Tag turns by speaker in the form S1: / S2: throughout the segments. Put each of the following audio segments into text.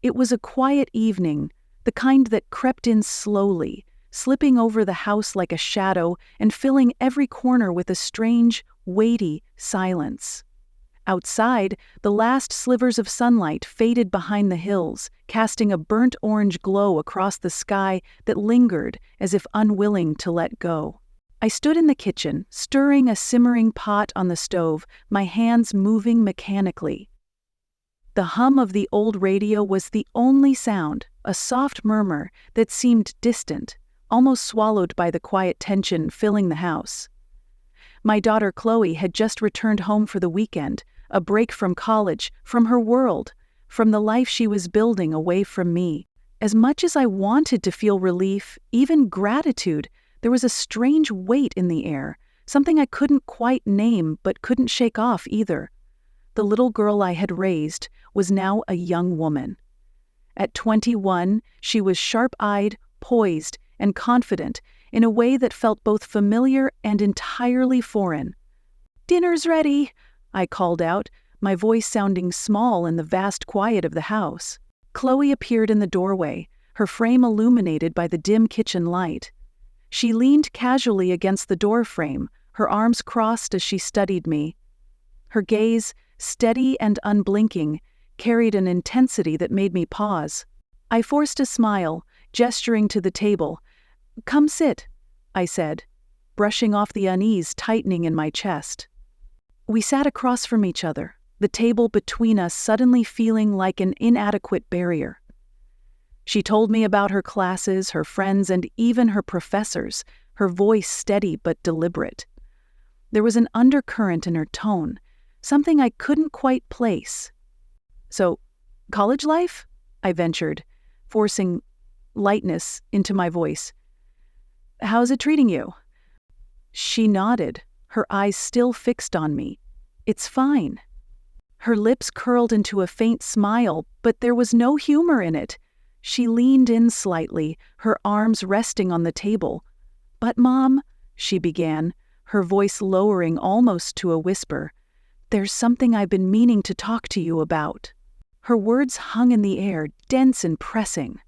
S1: It was a quiet evening, the kind that crept in slowly, slipping over the house like a shadow and filling every corner with a strange, weighty silence. Outside, the last slivers of sunlight faded behind the hills, casting a burnt orange glow across the sky that lingered as if unwilling to let go. I stood in the kitchen, stirring a simmering pot on the stove, my hands moving mechanically. The hum of the old radio was the only sound, a soft murmur that seemed distant, almost swallowed by the quiet tension filling the house. My daughter Chloe had just returned home for the weekend, a break from college, from her world, from the life she was building away from me. As much as I wanted to feel relief, even gratitude, there was a strange weight in the air, something I couldn't quite name but couldn't shake off either. The little girl I had raised was now a young woman. At 21, she was sharp-eyed, poised, and confident in a way that felt both familiar and entirely foreign. "Dinner's ready," I called out, my voice sounding small in the vast quiet of the house. Chloe appeared in the doorway, her frame illuminated by the dim kitchen light. She leaned casually against the doorframe, her arms crossed as she studied me. Her gaze, steady and unblinking, carried an intensity that made me pause. I forced a smile, gesturing to the table. "Come sit," I said, brushing off the unease tightening in my chest. We sat across from each other, the table between us suddenly feeling like an inadequate barrier. She told me about her classes, her friends, and even her professors, her voice steady but deliberate. There was an undercurrent in her tone, something I couldn't quite place. "So, college life?" I ventured, forcing lightness into my voice. "How's it treating you?" She nodded, her eyes still fixed on me. "It's fine." Her lips curled into a faint smile, but there was no humor in it. She leaned in slightly, her arms resting on the table. "But Mom," she began, her voice lowering almost to a whisper, "there's something I've been meaning to talk to you about." Her words hung in the air, dense and pressing.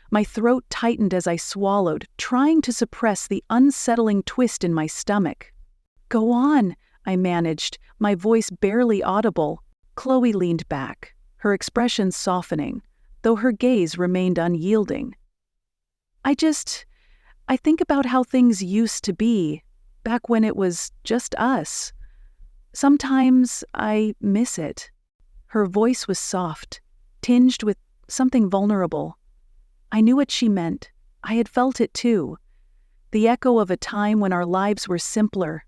S1: My throat tightened as I swallowed, trying to suppress the unsettling twist in my stomach. "Go on," I managed, my voice barely audible. Chloe leaned back, her expression softening, though her gaze remained unyielding. I think about how things used to be, back when it was just us. Sometimes I miss it." Her voice was soft, tinged with something vulnerable. I knew what she meant. I had felt it too. The echo of a time when our lives were simpler,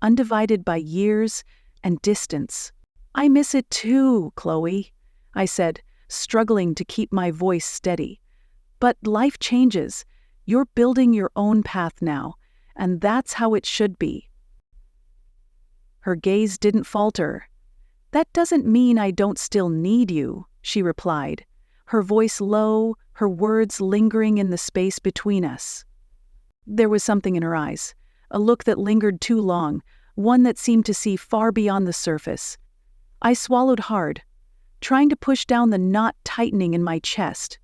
S1: undivided by years and distance. "I miss it too, Chloe," I said, struggling to keep my voice steady. "But life changes. You're building your own path now, and that's how it should be." Her gaze didn't falter. "That doesn't mean I don't still need you," she replied, her voice low, her words lingering in the space between us. There was something in her eyes, a look that lingered too long, one that seemed to see far beyond the surface. I swallowed hard, trying to push down the knot tightening in my chest.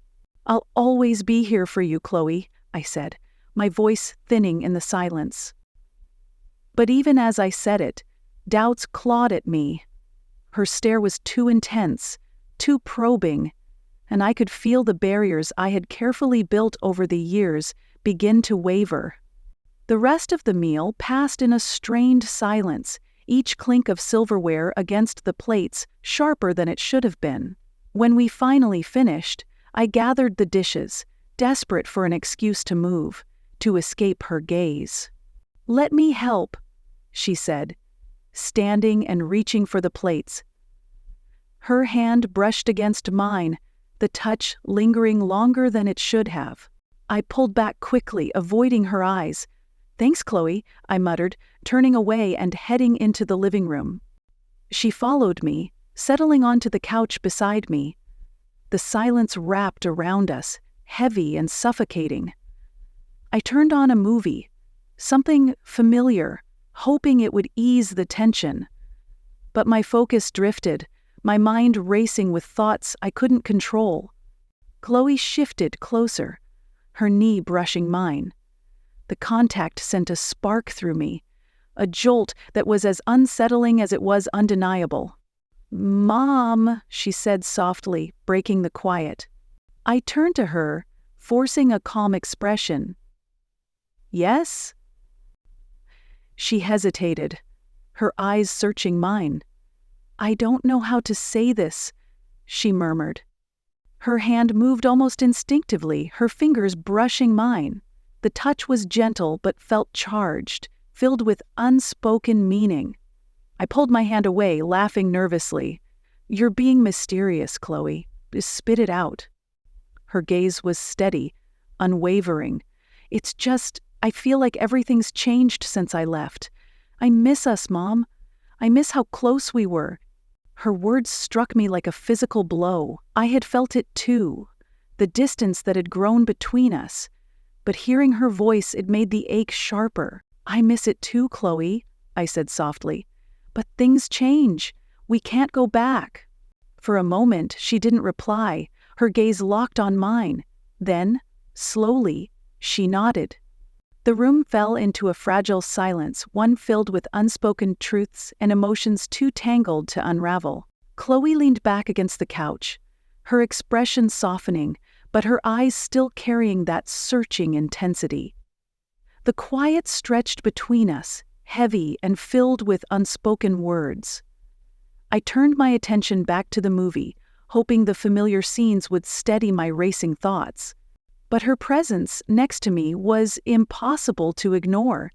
S1: "I'll always be here for you, Chloe," I said, my voice thinning in the silence. But even as I said it, doubts clawed at me. Her stare was too intense, too probing, and I could feel the barriers I had carefully built over the years begin to waver. The rest of the meal passed in a strained silence, each clink of silverware against the plates sharper than it should have been. When we finally finished, I gathered the dishes, desperate for an excuse to move, to escape her gaze. "Let me help," she said, standing and reaching for the plates. Her hand brushed against mine, the touch lingering longer than it should have. I pulled back quickly, avoiding her eyes. "Thanks, Chloe," I muttered, turning away and heading into the living room. She followed me, settling onto the couch beside me. The silence wrapped around us, heavy and suffocating. I turned on a movie, something familiar, hoping it would ease the tension. But my focus drifted, my mind racing with thoughts I couldn't control. Chloe shifted closer, her knee brushing mine. The contact sent a spark through me, a jolt that was as unsettling as it was undeniable. "Mom," she said softly, breaking the quiet. I turned to her, forcing a calm expression. "Yes?" She hesitated, her eyes searching mine. "I don't know how to say this," she murmured. Her hand moved almost instinctively, her fingers brushing mine. The touch was gentle but felt charged, filled with unspoken meaning. I pulled my hand away, laughing nervously. "You're being mysterious, Chloe. Just spit it out." Her gaze was steady, unwavering. "It's just, I feel like everything's changed since I left. I miss us, Mom. I miss how close we were." Her words struck me like a physical blow. I had felt it too, the distance that had grown between us. But hearing her voice, it made the ache sharper. "I miss it too, Chloe," I said softly. "But things change. We can't go back." For a moment, she didn't reply, her gaze locked on mine. Then, slowly, she nodded. The room fell into a fragile silence, one filled with unspoken truths and emotions too tangled to unravel. Chloe leaned back against the couch, her expression softening, but her eyes still carrying that searching intensity. The quiet stretched between us, heavy and filled with unspoken words. I turned my attention back to the movie, hoping the familiar scenes would steady my racing thoughts. But her presence next to me was impossible to ignore.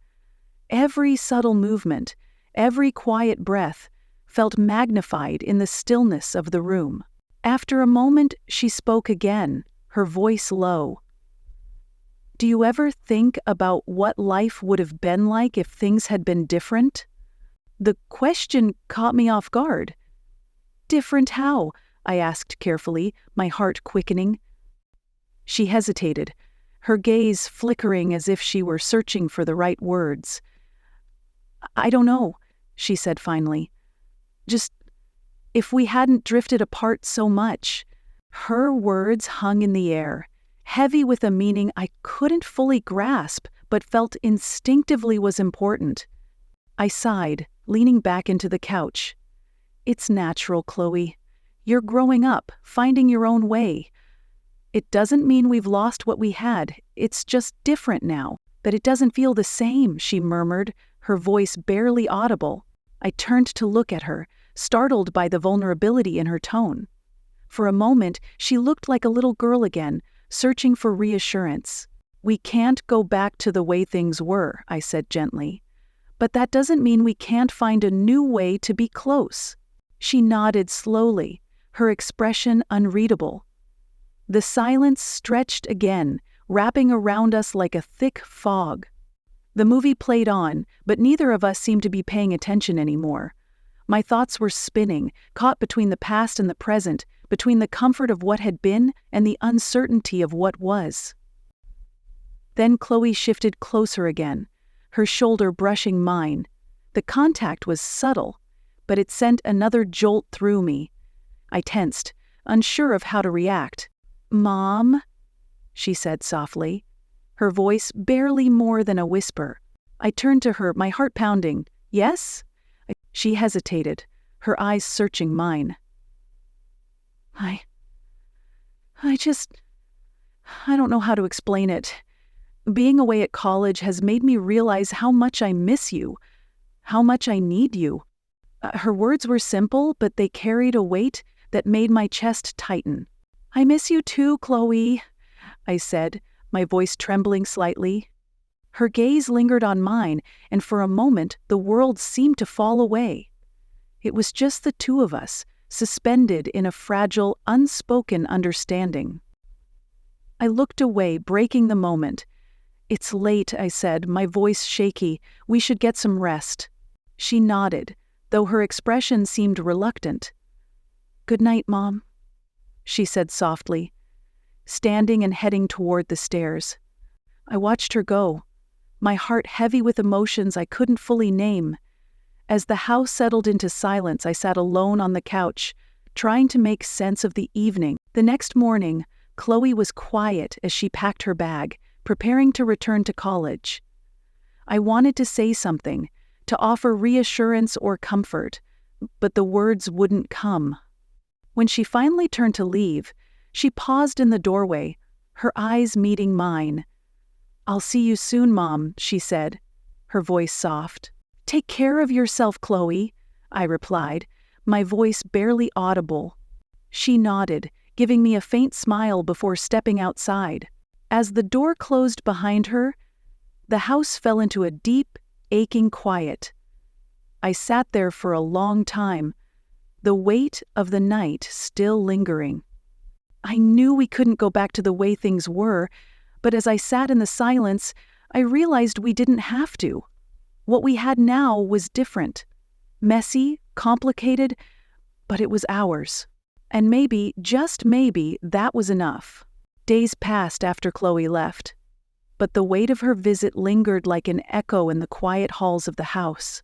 S1: Every subtle movement, every quiet breath, felt magnified in the stillness of the room. After a moment, she spoke again, her voice low. "Do you ever think about what life would have been like if things had been different?" The question caught me off guard. "Different how?" I asked carefully, my heart quickening. She hesitated, her gaze flickering as if she were searching for the right words. "I don't know," she said finally. "Just, if we hadn't drifted apart so much." Her words hung in the air, heavy with a meaning I couldn't fully grasp, but felt instinctively was important. I sighed, leaning back into the couch. "It's natural, Chloe. You're growing up, finding your own way. It doesn't mean we've lost what we had, it's just different now. But it doesn't feel the same," she murmured, her voice barely audible. I turned to look at her, startled by the vulnerability in her tone. For a moment, she looked like a little girl again, searching for reassurance. "We can't go back to the way things were," I said gently. "But that doesn't mean we can't find a new way to be close." She nodded slowly, her expression unreadable. The silence stretched again, wrapping around us like a thick fog. The movie played on, but neither of us seemed to be paying attention anymore. My thoughts were spinning, caught between the past and the present, between the comfort of what had been and the uncertainty of what was. Then Chloe shifted closer again, her shoulder brushing mine. The contact was subtle, but it sent another jolt through me. I tensed, unsure of how to react. "Mom," she said softly, her voice barely more than a whisper. I turned to her, my heart pounding. "Yes?" She hesitated, her eyes searching mine. I don't know how to explain it. Being away at college has made me realize how much I miss you, how much I need you." Her words were simple, but they carried a weight that made my chest tighten. "I miss you too, Chloe," I said, my voice trembling slightly. Her gaze lingered on mine, and for a moment the world seemed to fall away. It was just the two of us, suspended in a fragile, unspoken understanding. I looked away, breaking the moment. "It's late," I said, my voice shaky. "We should get some rest." She nodded, though her expression seemed reluctant. "Good night, Mom," she said softly, standing and heading toward the stairs. I watched her go, my heart heavy with emotions I couldn't fully name. As the house settled into silence, I sat alone on the couch, trying to make sense of the evening. The next morning, Chloe was quiet as she packed her bag, preparing to return to college. I wanted to say something, to offer reassurance or comfort, but the words wouldn't come. When she finally turned to leave, she paused in the doorway, her eyes meeting mine. "I'll see you soon, Mom," she said, her voice soft. "Take care of yourself, Chloe," I replied, my voice barely audible. She nodded, giving me a faint smile before stepping outside. As the door closed behind her, the house fell into a deep, aching quiet. I sat there for a long time, the weight of the night still lingering. I knew we couldn't go back to the way things were, but as I sat in the silence, I realized we didn't have to. What we had now was different. Messy, complicated, but it was ours. And maybe, just maybe, that was enough. Days passed after Chloe left, but the weight of her visit lingered like an echo in the quiet halls of the house.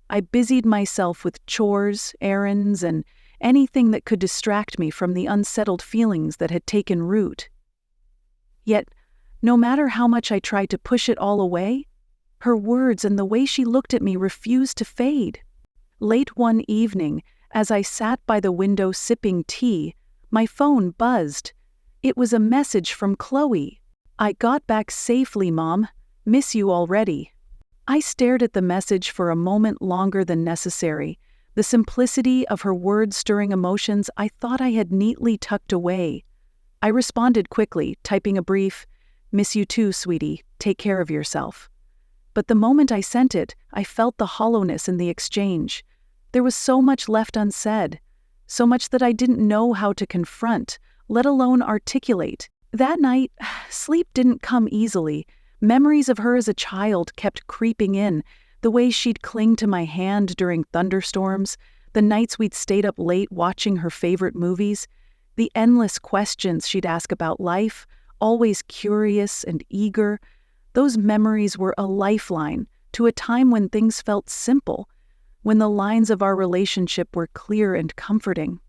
S1: I busied myself with chores, errands, and anything that could distract me from the unsettled feelings that had taken root. Yet, no matter how much I tried to push it all away, her words and the way she looked at me refused to fade. Late one evening, as I sat by the window sipping tea, my phone buzzed. It was a message from Chloe. "I got back safely, Mom. Miss you already." I stared at the message for a moment longer than necessary, the simplicity of her words stirring emotions I thought I had neatly tucked away. I responded quickly, typing a brief, "Miss you too, sweetie. Take care of yourself." But the moment I sent it, I felt the hollowness in the exchange. There was so much left unsaid, so much that I didn't know how to confront, let alone articulate. That night, sleep didn't come easily. Memories of her as a child kept creeping in, the way she'd cling to my hand during thunderstorms, the nights we'd stayed up late watching her favorite movies, the endless questions she'd ask about life, always curious and eager. Those memories were a lifeline to a time when things felt simple, when the lines of our relationship were clear and comforting.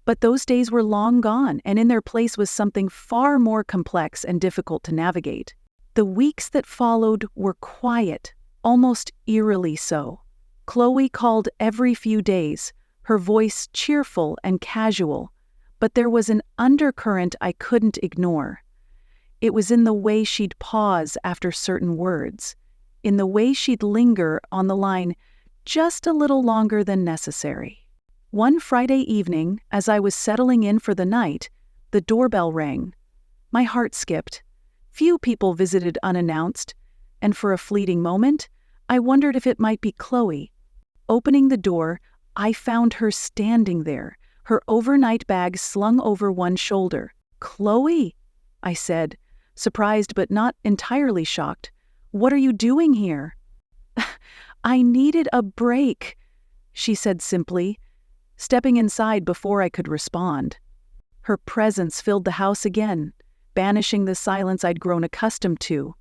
S1: But those days were long gone, and in their place was something far more complex and difficult to navigate. The weeks that followed were quiet, almost eerily so. Chloe called every few days, her voice cheerful and casual, but there was an undercurrent I couldn't ignore. It was in the way she'd pause after certain words, in the way she'd linger on the line just a little longer than necessary. One Friday evening, as I was settling in for the night, the doorbell rang. My heart skipped. Few people visited unannounced, and for a fleeting moment, I wondered if it might be Chloe. Opening the door, I found her standing there, her overnight bag slung over one shoulder. "Chloe," I said, surprised but not entirely shocked. "What are you doing here?" "I needed a break," she said simply, stepping inside before I could respond. Her presence filled the house again, banishing the silence I'd grown accustomed to.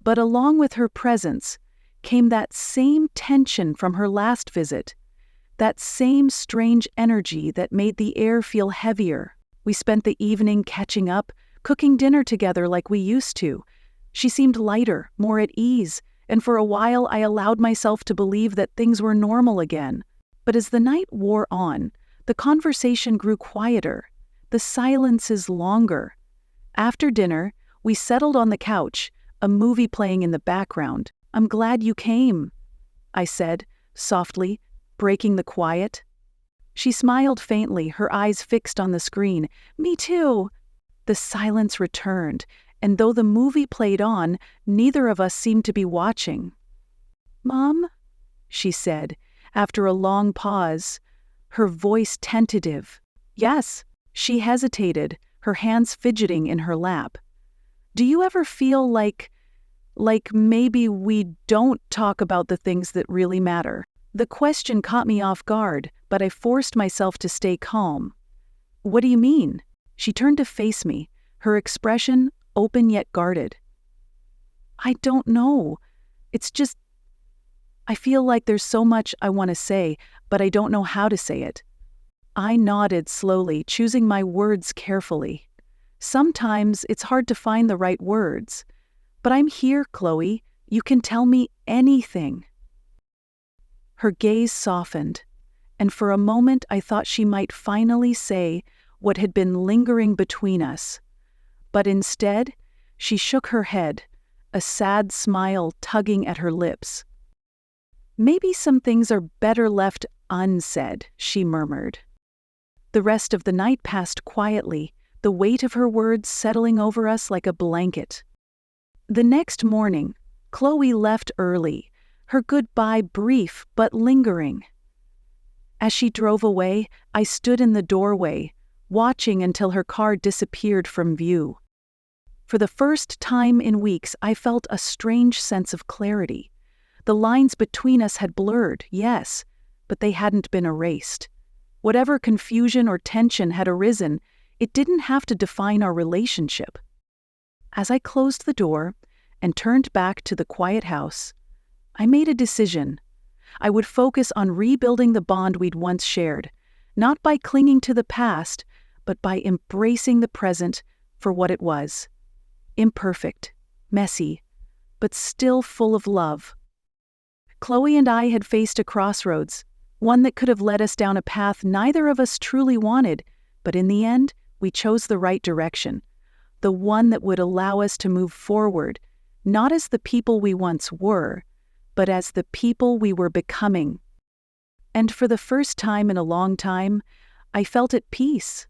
S1: But along with her presence came that same tension from her last visit, that same strange energy that made the air feel heavier. We spent the evening catching up, cooking dinner together like we used to. She seemed lighter, more at ease, and for a while I allowed myself to believe that things were normal again. But as the night wore on, the conversation grew quieter, the silences longer. After dinner, we settled on the couch, a movie playing in the background. "I'm glad you came," I said, softly, breaking the quiet. She smiled faintly, her eyes fixed on the screen. "Me too." The silence returned, and though the movie played on, neither of us seemed to be watching. "Mom?" she said, after a long pause, her voice tentative. "Yes." She hesitated, her hands fidgeting in her lap. "Do you ever feel like maybe we don't talk about the things that really matter?" The question caught me off guard, but I forced myself to stay calm. "What do you mean?" She turned to face me, her expression open yet guarded. "I don't know. It's just, I feel like there's so much I want to say, but I don't know how to say it." I nodded slowly, choosing my words carefully. Sometimes it's hard to find the right words. But I'm here, Chloe. You can tell me anything. Her gaze softened, and for a moment I thought she might finally say what had been lingering between us. But instead, she shook her head, a sad smile tugging at her lips. Maybe some things are better left unsaid, she murmured. The rest of the night passed quietly, the weight of her words settling over us like a blanket. The next morning, Chloe left early, her goodbye brief but lingering. As she drove away, I stood in the doorway, watching until her car disappeared from view. For the first time in weeks, I felt a strange sense of clarity. The lines between us had blurred, yes, but they hadn't been erased. Whatever confusion or tension had arisen, it didn't have to define our relationship. As I closed the door and turned back to the quiet house, I made a decision. I would focus on rebuilding the bond we'd once shared, not by clinging to the past, but by embracing the present for what it was. Imperfect, messy, but still full of love. Chloe and I had faced a crossroads, one that could have led us down a path neither of us truly wanted, but in the end, we chose the right direction, the one that would allow us to move forward, not as the people we once were, but as the people we were becoming. And for the first time in a long time, I felt at peace.